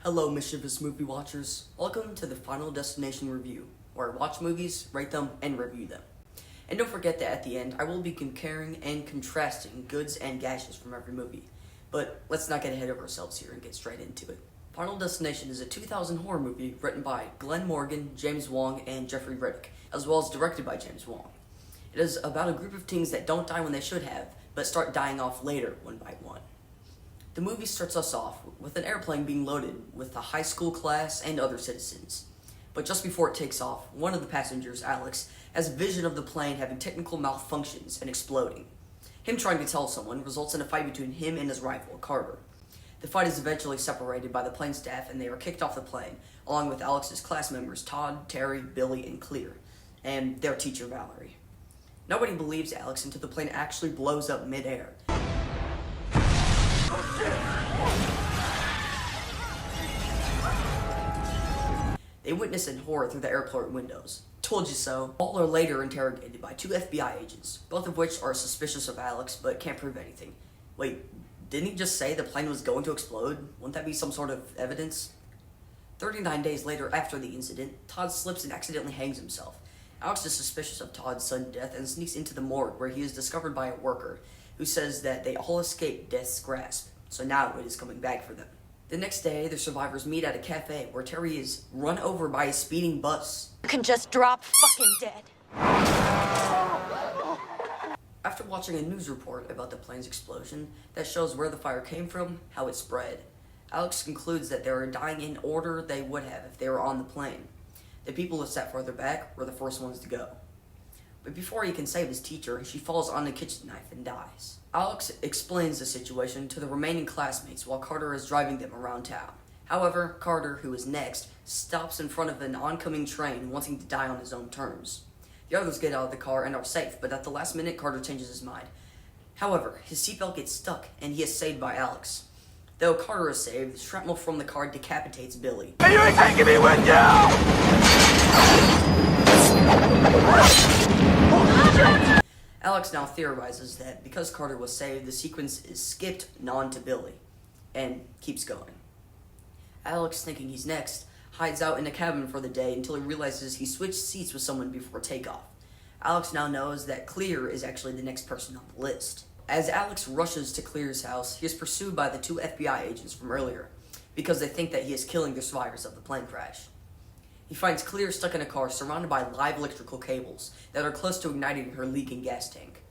Hello, mischievous movie watchers. Welcome to the Final Destination Review, where I watch movies, rate them, and review them. And don't forget that at the end, I will be comparing and contrasting goods and gashes from every movie. But let's not get ahead of ourselves here and get straight into it. Final Destination is a 2000 horror movie written by Glenn Morgan, James Wong, and Jeffrey Riddick, as well as directed by James Wong. It is about a group of teens that don't die when they should have, but start dying off later, one by one. The movie starts us off with an airplane being loaded with a high school class and other citizens. But just before it takes off, one of the passengers, Alex, has a vision of the plane having technical malfunctions and exploding. Him trying to tell someone results in a fight between him and his rival, Carter. The fight is eventually separated by the plane staff and they are kicked off the plane, along with Alex's class members Todd, Terry, Billy, and Clear, and their teacher, Valerie. Nobody believes Alex until the plane actually blows up mid-air. They witness in horror through the airport windows. Told you so. All are later interrogated by two FBI agents, both of which are suspicious of Alex but can't prove anything. Wait, didn't he just say the plane was going to explode? Wouldn't that be some sort of evidence? 39 days later after the incident, Todd slips and accidentally hangs himself. Alex is suspicious of Todd's sudden death and sneaks into the morgue where he is discovered by a worker who says that they all escaped death's grasp, so now it is coming back for them. The next day, the survivors meet at a cafe where Terry is run over by a speeding bus. You can just drop fucking dead. After watching a news report about the plane's explosion that shows where the fire came from, how it spread, Alex concludes that they are dying in order they would have if they were on the plane. The people who sat further back were the first ones to go. But before he can save his teacher, she falls on a kitchen knife and dies. Alex explains the situation to the remaining classmates while Carter is driving them around town. However, Carter, who is next, stops in front of an oncoming train wanting to die on his own terms. The others get out of the car and are safe, but at the last minute, Carter changes his mind. However, his seatbelt gets stuck and he is saved by Alex. Though Carter is saved, shrapnel from the car decapitates Billy. And you ain't taking me with you! Alex now theorizes that because Carter was saved, the sequence is skipped on to Billy, and keeps going. Alex, thinking he's next, hides out in a cabin for the day until he realizes he switched seats with someone before takeoff. Alex now knows that Clear is actually the next person on the list. As Alex rushes to Clear's house, he is pursued by the two FBI agents from earlier, because they think that he is killing the survivors of the plane crash. He finds Clear stuck in a car surrounded by live electrical cables that are close to igniting her leaking gas tank.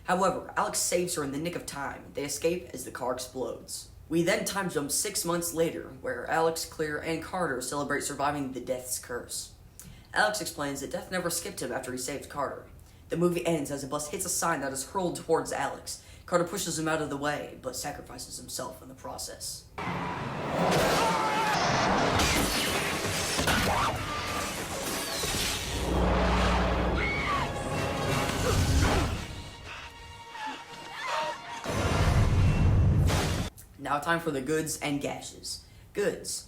However, Alex saves her in the nick of time. They escape as the car explodes. We then time jump 6 months later, where Alex, Clear, and Carter celebrate surviving the Death's curse. Alex explains that Death never skipped him after he saved Carter. The movie ends as a bus hits a sign that is hurled towards Alex. Carter pushes him out of the way, but sacrifices himself in the process. Now time for the goods and gashes. Goods.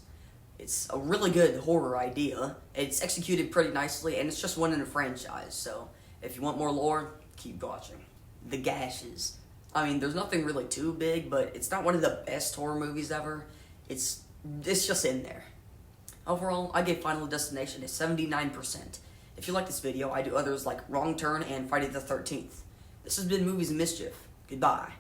It's a really good horror idea. It's executed pretty nicely, and it's just one in a franchise, so if you want more lore, keep watching. The gashes. I mean, there's nothing really too big, but it's not one of the best horror movies ever. It's just in there. Overall, I gave Final Destination a 79%. If you like this video, I do others like Wrong Turn and Friday the 13th. This has been Movies and Mischief. Goodbye.